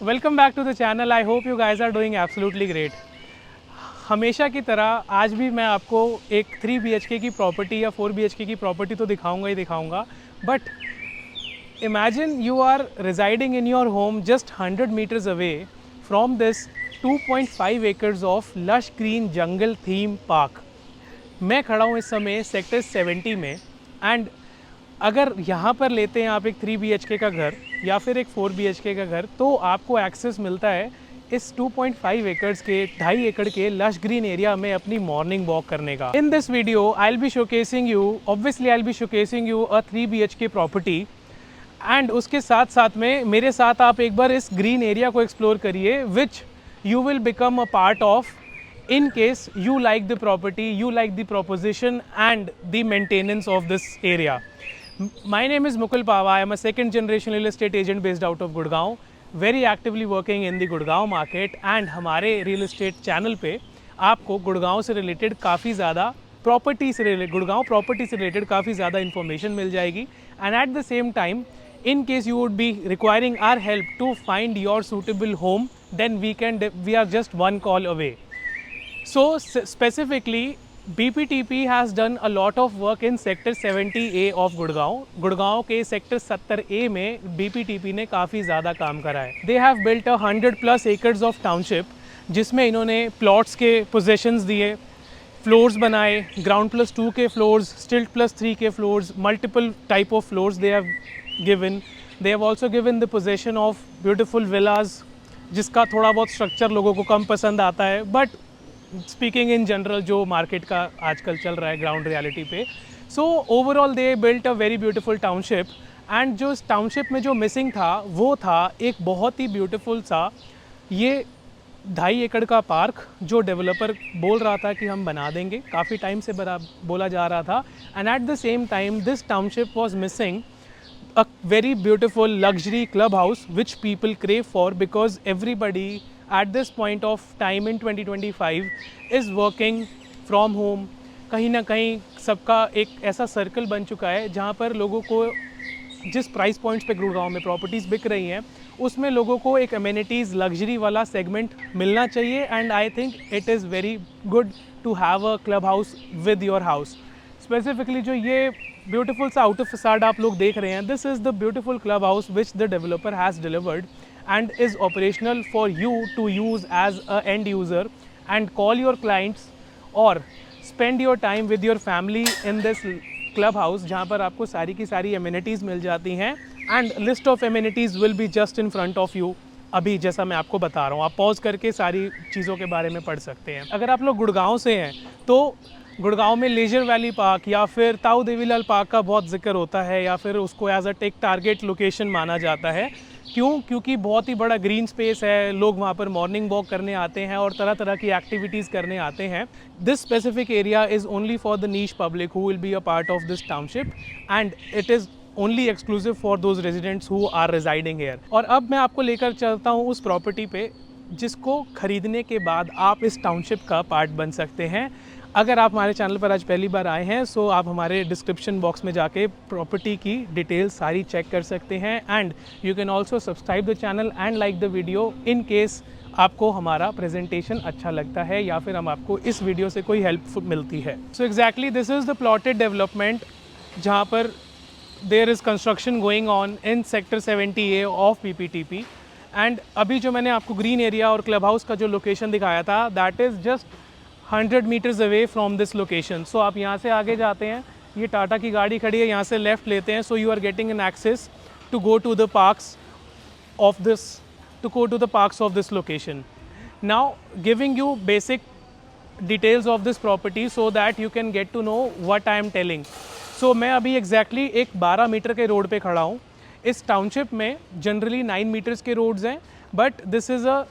Welcome back to the channel. I hope you guys are doing absolutely great. हमेशा की तरह आज भी मैं आपको एक 3 BHK की प्रॉपर्टी या 4 BHK की प्रॉपर्टी तो दिखाऊंगा ही दिखाऊंगा, but imagine you are residing in your home just 100 metres away from this 2.5 acres of lush green jungle theme park. मैं खड़ा हूँ इस समय सेक्टर 70 में, एंड अगर यहाँ पर लेते हैं आप एक 3 BHK का घर या फिर एक 4 BHK का घर, तो आपको एक्सेस मिलता है इस 2.5 एकर्स के 2.5 एकड़ के लश ग्रीन एरिया में अपनी मॉर्निंग वॉक करने का। In this video I will B showcasing you, obviously I will B showcasing you a 3 BHK property, and उसके साथ साथ में मेरे साथ आप एक बार इस ग्रीन एरिया को एक्सप्लोर करिए, which you will become a part of in case you like the property, you like the proposition and the maintenance of this area. My name is Mukul Pava. I am a second generation real estate agent based out of Gurgaon, very actively working in the Gurgaon market, and हमारे real estate channel पे आपको गुड़गांव से related काफ़ी ज़्यादा property से related Gurgaon property से related काफ़ी ज़्यादा इन्फॉर्मेशन मिल जाएगी। And at the same time, in case you would be requiring our help to find your suitable home, then we are just one call away. So specifically, BPTP has done a lot of work in sector 70A of Gurgaon. Gurgaon के sector 70A में BPTP ने काफ़ी ज़्यादा काम करा है। They have built 100+ acres of township, जिसमें इन्होंने प्लॉट्स के पोजेशंस दिए, फ्लोर्स बनाए, ground+2 के फ्लोर्स, stilt+3 के floors, multiple type of floors they have given. They have also given the possession of beautiful villas, जिसका थोड़ा बहुत स्ट्रक्चर लोगों को कम पसंद आता है, बट स्पीकिंग इन जनरल जो मार्केट का आजकल चल रहा है ग्राउंड रियलिटी पे, so overall they built a very beautiful township. And जो इस टाउनशिप में जो मिसिंग था वो था एक बहुत ही ब्यूटीफुल सा ये 2.5 एकड़ का पार्क, जो डेवलपर बोल रहा था कि हम बना देंगे, काफ़ी टाइम से बोला जा रहा था। And at the same time this township was missing a very beautiful luxury clubhouse which people crave for, because everybody at this point of time in 2025 is working from home. कहीं ना कहीं सबका एक ऐसा सर्कल बन चुका है जहाँ पर लोगों को जिस प्राइस पॉइंट्स पे गुड़गांव में प्रॉपर्टीज़ बिक रही हैं उसमें लोगों को एक अमेनिटीज़ लग्जरी वाला सेगमेंट मिलना चाहिए। And I think it is very good to have a clubhouse with your house. Specifically जो ये ब्यूटीफुल सा आउट ऑफ फसाड आप लोग देख रहे हैं, this is the beautiful club house which the developer has delivered and is operational for you to use as a end user and call your clients और spend your time with your family in this club house, जहाँ पर आपको सारी की सारी amenities मिल जाती हैं। And list of amenities will be just in front of you, अभी जैसा मैं आपको बता रहा हूँ। आप पॉज करके सारी चीज़ों के बारे में पढ़ सकते हैं। अगर आप लोग गुड़गांव से हैं तो गुड़गांव में लेजर वैली पार्क या फिर ताऊ देवीलाल पार्क का बहुत जिक्र होता है, या फिर उसको as a tech target location माना जाता है। क्यों? क्योंकि बहुत ही बड़ा ग्रीन स्पेस है, लोग वहाँ पर मॉर्निंग वॉक करने आते हैं और तरह तरह की एक्टिविटीज़ करने आते हैं। This specific area is only for the niche public who will be a part of this township, and it is only exclusive for those residents who are residing here. और अब मैं आपको लेकर चलता हूँ उस प्रॉपर्टी पे जिसको खरीदने के बाद आप इस टाउनशिप का पार्ट बन सकते हैं। अगर आप हमारे चैनल पर आज पहली बार आए हैं, सो आप हमारे डिस्क्रिप्शन बॉक्स में जाके प्रॉपर्टी की डिटेल्स सारी चेक कर सकते हैं, and you can also subscribe the channel and like the video in case आपको हमारा प्रेजेंटेशन अच्छा लगता है या फिर हम आपको इस वीडियो से कोई हेल्प मिलती है। So exactly this is the plotted development जहाँ पर there is construction going on in sector 70A of BPTP। And अभी जो मैंने आपको ग्रीन एरिया और क्लब हाउस का जो लोकेशन दिखाया था, that is just 100 metres away from this location. So आप यहाँ से आगे जाते हैं, ये टाटा की गाड़ी खड़ी है, यहाँ से लेफ़्ट लेते हैं, so you are getting an access to go to the parks of this location. Now giving you basic details of this property so that you can get to know what I am telling. So मैं अभी exactly एक 12 metre के road पे खड़ा हूँ। इस township में generally 9 metres के रोड्स हैं, but this is a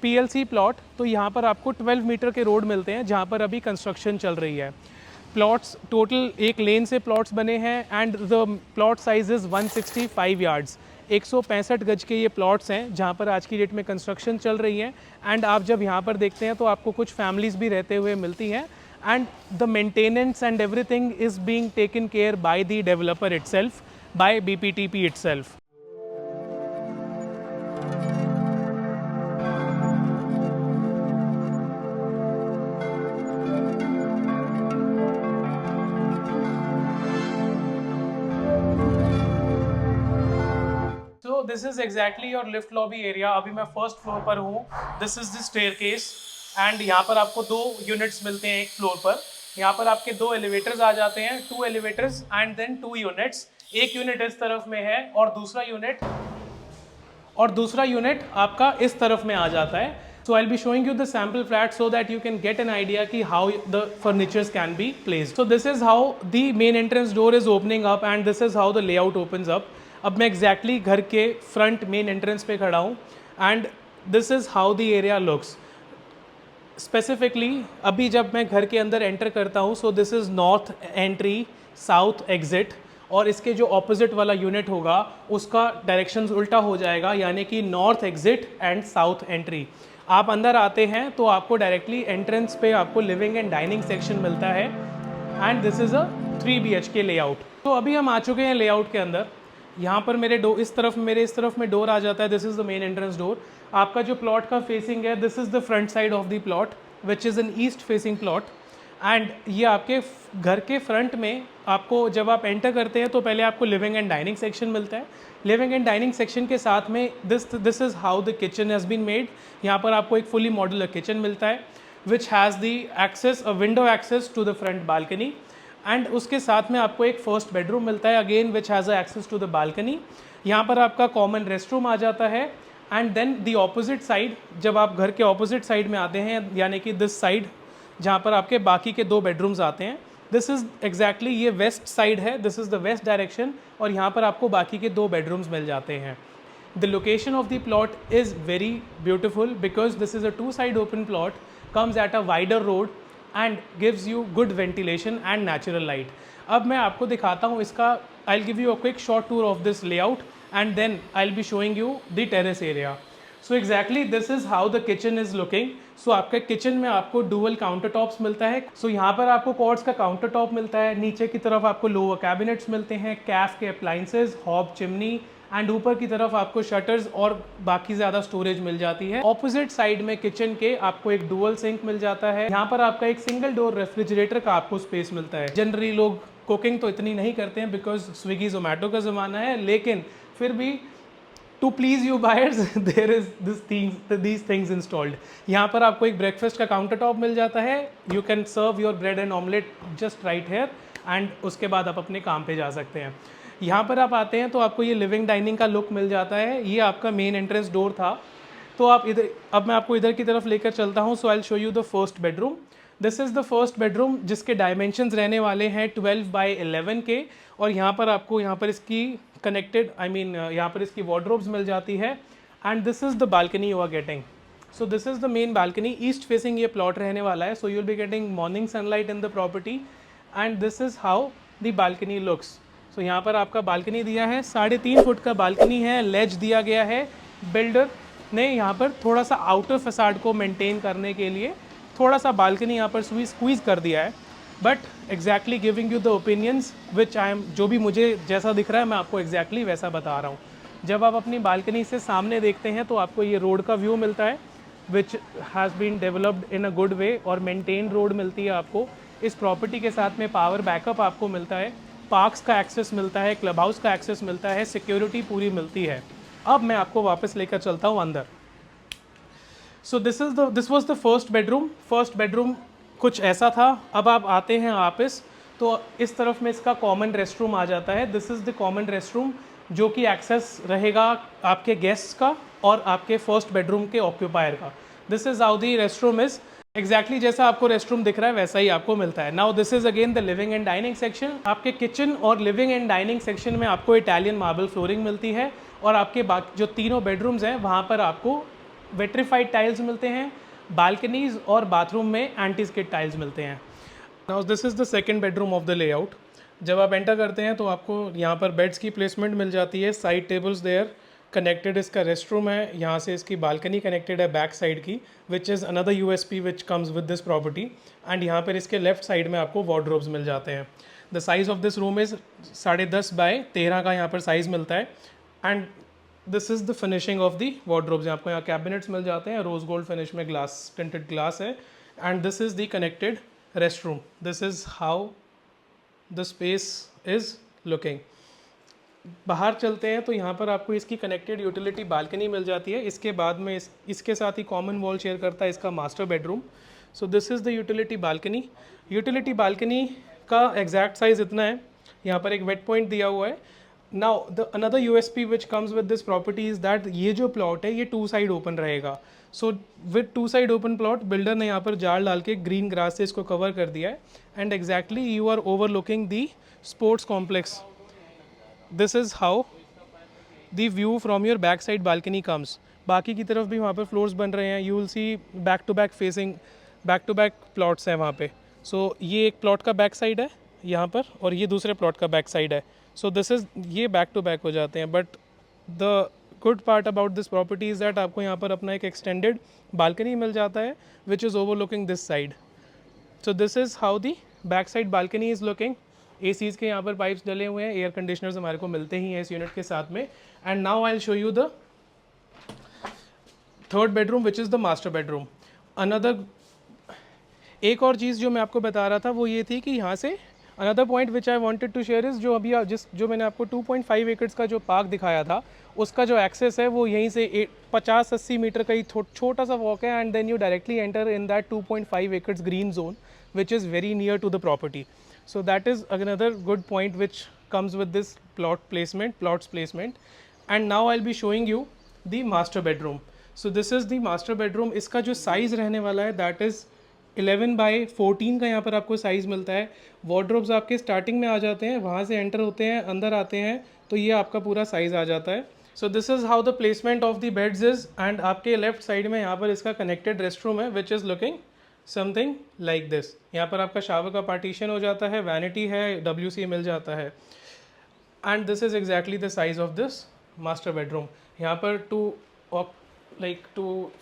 PLC plot, तो यहाँ पर आपको 12 मीटर के रोड मिलते हैं जहाँ पर अभी कंस्ट्रक्शन चल रही है। प्लॉट्स टोटल एक लेन से प्लॉट्स बने हैं, and the plot size is 165 yards. 165 गज के ये प्लॉट्स हैं जहाँ पर आज की डेट में कंस्ट्रक्शन चल रही है। एंड आप जब यहाँ पर देखते हैं तो आपको कुछ फैमिलीज़ भी रहते हुए मिलती हैं, and the maintenance and everything is being taken care by the developer itself, by BPTP itself. So this is exactly your lift lobby area. अभी मैं फर्स्ट फ्लोर पर हूँ। This is the staircase and यहाँ पर आपको 2 units मिलते हैं एक फ्लोर पर। यहाँ पर आपके 2 एलिवेटर्स आ जाते हैं, 2 एलिवेटर्स एंड देन 2 यूनिट्स। एक यूनिट इस तरफ में है और दूसरा यूनिट आपका इस तरफ में आ जाता है। So I'll be showing you the sample flat so that you can get an idea कि how the furnitures can be placed. So this is how the main entrance door is opening up and this is how the layout opens up. अब मैं exactly घर के front main entrance पे खड़ा हूँ and this is how the area looks. Specifically अभी जब मैं घर के अंदर enter करता हूँ, so this is north entry, south exit, और इसके जो ऑपोजिट वाला यूनिट होगा उसका डायरेक्शन उल्टा हो जाएगा, यानी कि north exit and south entry. आप अंदर आते हैं तो आपको डायरेक्टली एंट्रेंस पे आपको लिविंग एंड डाइनिंग सेक्शन मिलता है and this is a 3 BHK layout. तो अभी हम आ चुके हैं लेआउट के अंदर। यहाँ पर मेरे इस तरफ में डोर आ जाता है। This is the main entrance door. आपका जो प्लॉट का फेसिंग है, this is the front side of the plot which is an east facing plot and ये आपके घर के फ्रंट में आपको जब आप एंटर करते हैं तो पहले आपको लिविंग एंड डाइनिंग सेक्शन मिलता है। लिविंग एंड डाइनिंग सेक्शन के साथ में this is how the kitchen has been made. यहाँ पर आपको एक फुली मॉड्यूलर किचन मिलता है which has the access window access to the front balcony and उसके साथ में आपको एक फर्स्ट बेडरूम मिलता है again which has a access to the balcony. यहाँ पर आपका कॉमन रेस्ट रूम आ जाता है and then the opposite side, जब आप घर के ऑपोजिट साइड में आते हैं यानी कि दिस साइड जहाँ पर आपके बाकी के 2 बेडरूम्स आते हैं, दिस इज़ एग्जैक्टली ये वेस्ट साइड है, this is the west direction और यहाँ पर आपको बाकी के 2 बेडरूम्स मिल जाते हैं। The location of the plot is very beautiful because this is a 2 side open plot, comes at a wider road and gives you good ventilation and natural light. अब मैं आपको दिखाता हूँ इसका, I will give you a quick short tour of this layout and then I will be showing you the terrace area. So exactly this is how the kitchen is looking. सो आपके kitchen में आपको dual counter tops मिलता है। सो यहाँ पर आपको chords का counter top मिलता है, नीचे की तरफ आपको लोअर कैबिनेट्स मिलते हैं, कैफ के अप्लाइंसेज, हॉब चिमनी एंड ऊपर की तरफ आपको शटर्स और बाकी ज़्यादा स्टोरेज मिल जाती है। ऑपोजिट साइड में किचन के आपको एक डुअल सिंक मिल जाता है। यहाँ पर आपका एक सिंगल डोर रेफ्रिजरेटर का आपको स्पेस मिलता है। जनरली लोग कुकिंग तो इतनी नहीं करते हैं बिकॉज स्विगी जोमेटो का ज़माना है, लेकिन फिर भी to please you buyers there is these things installed. यहाँ पर आपको एक ब्रेकफास्ट का काउंटर टॉप मिल जाता है। You can serve your bread and omelette just right here and उसके बाद आप अपने काम पे जा सकते हैं। यहाँ पर आप आते हैं तो आपको ये लिविंग डाइनिंग का लुक मिल जाता है। ये आपका मेन एंट्रेंस डोर था। तो आप इधर, अब मैं आपको इधर की तरफ लेकर चलता हूँ। So I will show you the first bedroom. This is the first bedroom जिसके डायमेंशंस रहने वाले हैं 12x11 के और यहाँ पर इसकी कनेक्टेड यहाँ पर इसकी वार्डरोब्स मिल जाती है and this is the balcony you are getting. So this is the main balcony. East facing ये प्लॉट रहने वाला है। So you will be getting morning sunlight in the property and this is how the balcony looks. So यहाँ पर आपका balcony दिया है, 3.5 foot का बालकनी है, लेज दिया गया है। बिल्डर ने यहाँ पर थोड़ा सा आउटर फसाड को मेंटेन करने के लिए थोड़ा सा बालकनी यहाँ पर स्क्वीज़ कर दिया है, but exactly giving you the opinions which I am, जो भी मुझे जैसा दिख रहा है मैं आपको एग्जैक्टली वैसा बता रहा हूँ। जब आप अपनी बालकनी से सामने देखते हैं तो आपको ये रोड का व्यू मिलता है which has been developed in a good way और मेंटेन रोड मिलती है आपको। इस प्रॉपर्टी के साथ में पावर बैकअप आपको मिलता है, पार्क्स का एक्सेस मिलता है, क्लब हाउस का एक्सेस मिलता है, सिक्योरिटी पूरी मिलती है। अब मैं आपको वापस लेकर चलता हूँ अंदर। So this was the first bedroom. First bedroom कुछ ऐसा था। अब आप आते हैं वापस तो इस तरफ में इसका कॉमन रेस्ट रूम आ जाता है। This is the common rest room जो कि एक्सेस रहेगा आपके गेस्ट का और आपके फर्स्ट बेडरूम के ऑक्यूपायर का। This is how the rest room is. Exactly जैसा आपको रेस्ट रूम दिख रहा है वैसा ही आपको मिलता है। Now this is again the living and dining section. आपके किचन और लिविंग एंड डाइनिंग सेक्शन में आपको इटालियन मार्बल फ्लोरिंग मिलती है और आपके बाकी जो तीनों बेडरूम्स हैं वहाँ पर आपको वेट्रीफाइड टाइल्स मिलते हैं। बालकनीज और बाथरूम में एंटी स्किड टाइल्स मिलते हैं। Now this is the second bedroom of the layout. जब आप एंटर करते हैं तो आपको यहाँ पर बेड्स की प्लेसमेंट मिल जाती है, साइड टेबल्स देयर, कनेक्टेड इसका रेस्ट रूम है, यहाँ से इसकी बालकनी कनेक्टेड है बैक साइड की, which is another USP which comes with this property. And यहाँ पर इसके लेफ्ट साइड में आपको वार्डरोब्स मिल जाते हैं। The size of this room is 10.5x13 का यहाँ पर साइज़ मिलता है and this is the finishing of the wardrobes. आपको यहाँ कैबिनेट्स मिल जाते हैं, रोज गोल्ड फिनिश में ग्लास, टिंटेड ग्लास है and this is the connected restroom. This is how the space is looking. बाहर चलते हैं तो यहाँ पर आपको इसकी कनेक्टेड यूटिलिटी बालकनी मिल जाती है। इसके बाद में इसके साथ ही कॉमन वॉल शेयर करता है इसका master bedroom. So this is the utility balcony. Utility balcony का एग्जैक्ट साइज़ इतना है। यहाँ पर एक वेट पॉइंट दिया हुआ है। Now the another USP which comes with this property is that ये जो प्लॉट है ये 2 साइड ओपन रहेगा। So with 2 side open plot builder ने यहाँ पर जाल डाल के ग्रीन ग्रास से इसको कवर कर दिया है and exactly you are overlooking the sports complex. This is how the view from your back side balcony comes. बाकी की तरफ भी वहाँ पर फ्लोर्स बन रहे हैं। You will see back to back facing, back to back plots हैं वहाँ पे। सो ये एक प्लॉट का बैक साइड है यहाँ पर और ये दूसरे प्लॉट का बैक साइड है। सो दिस इज़, ये बैक टू बैक हो जाते हैं। But the good part about this property is that आपको यहाँ पर अपना एक एक्सटेंडेड बालकनी मिल जाता है which is overlooking this side. So this is how the back side balcony is looking. ACs के यहाँ पर पाइप्स डले हुए हैं, एयर कंडीशनर्स हमारे को मिलते ही हैं इस यूनिट के साथ में। And now I will show you the third bedroom which is the master bedroom. Another एक और चीज़ जो मैं आपको बता रहा था वो ये थी कि यहाँ से another point which I wanted to share is जो अभी जो मैंने आपको 2.5 एकड़्स का जो पार्क दिखाया था उसका जो एक्सेस है वो यहीं से 50-80 मीटर का ही छोटा सा वॉक है and then you directly enter in that 2.5 acres green zone which is very near to the property. So that is another good point which comes with this plots placement. And now I'll be showing you the master bedroom. So this is the master bedroom. इसका जो size रहने वाला है that is 11/14 का यहाँ पर आपको size मिलता है। वार्डरोब्स आपके स्टार्टिंग में आ जाते हैं, वहाँ से एंटर होते हैं, अंदर आते हैं तो ये आपका पूरा साइज़ आ जाता है। सो this is how the placement of the beds is. And आपके लेफ्ट साइड में यहाँ पर इसका कनेक्टेड रेस्टरूम है which is looking something like this. यहाँ पर आपका शावर का पार्टीशन हो जाता है, वैनिटी है, WC मिल जाता है। And this is exactly the size of this master bedroom. यहाँ पर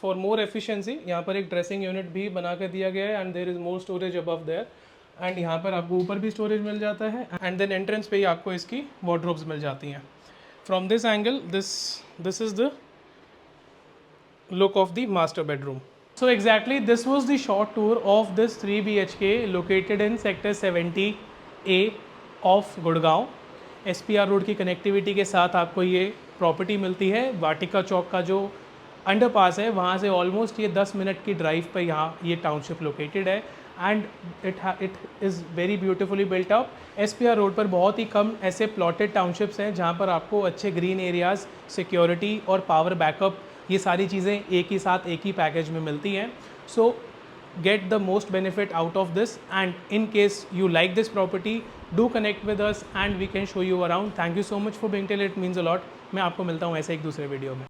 फॉर मोर एफिशिएंसी यहाँ पर एक ड्रेसिंग यूनिट भी बना कर दिया गया है and there is more storage above there. And यहाँ पर आपको ऊपर भी स्टोरेज मिल जाता है एंड देन एंट्रेंस पे ही आपको इसकी वार्डरोब्स मिल जाती हैं। From this angle this is the look of the master bedroom. So exactly this was the short tour of this 3 BHK located in sector 70A of Gurgaon. SPR road की connectivity के साथ आपको ये प्रॉपर्टी मिलती है। वाटिका चौक का जो अंडरपास है वहाँ से ऑलमोस्ट ये 10 मिनट की ड्राइव पर यहाँ ये टाउनशिप लोकेटेड है and it is very beautifully built up. SPR road पर बहुत ही कम ऐसे प्लॉटेड टाउनशिप्स हैं जहाँ पर आपको अच्छे ग्रीन एरियाज़, सिक्योरिटी और पावर बैकअप, ये सारी चीज़ें एक ही साथ एक ही पैकेज में मिलती हैं। So get the most benefit out of this and in case you like this property do connect with us and we can show you around. Thank you so much for being till, it means a lot. मैं आपको मिलता हूँ ऐसे एक दूसरे video में।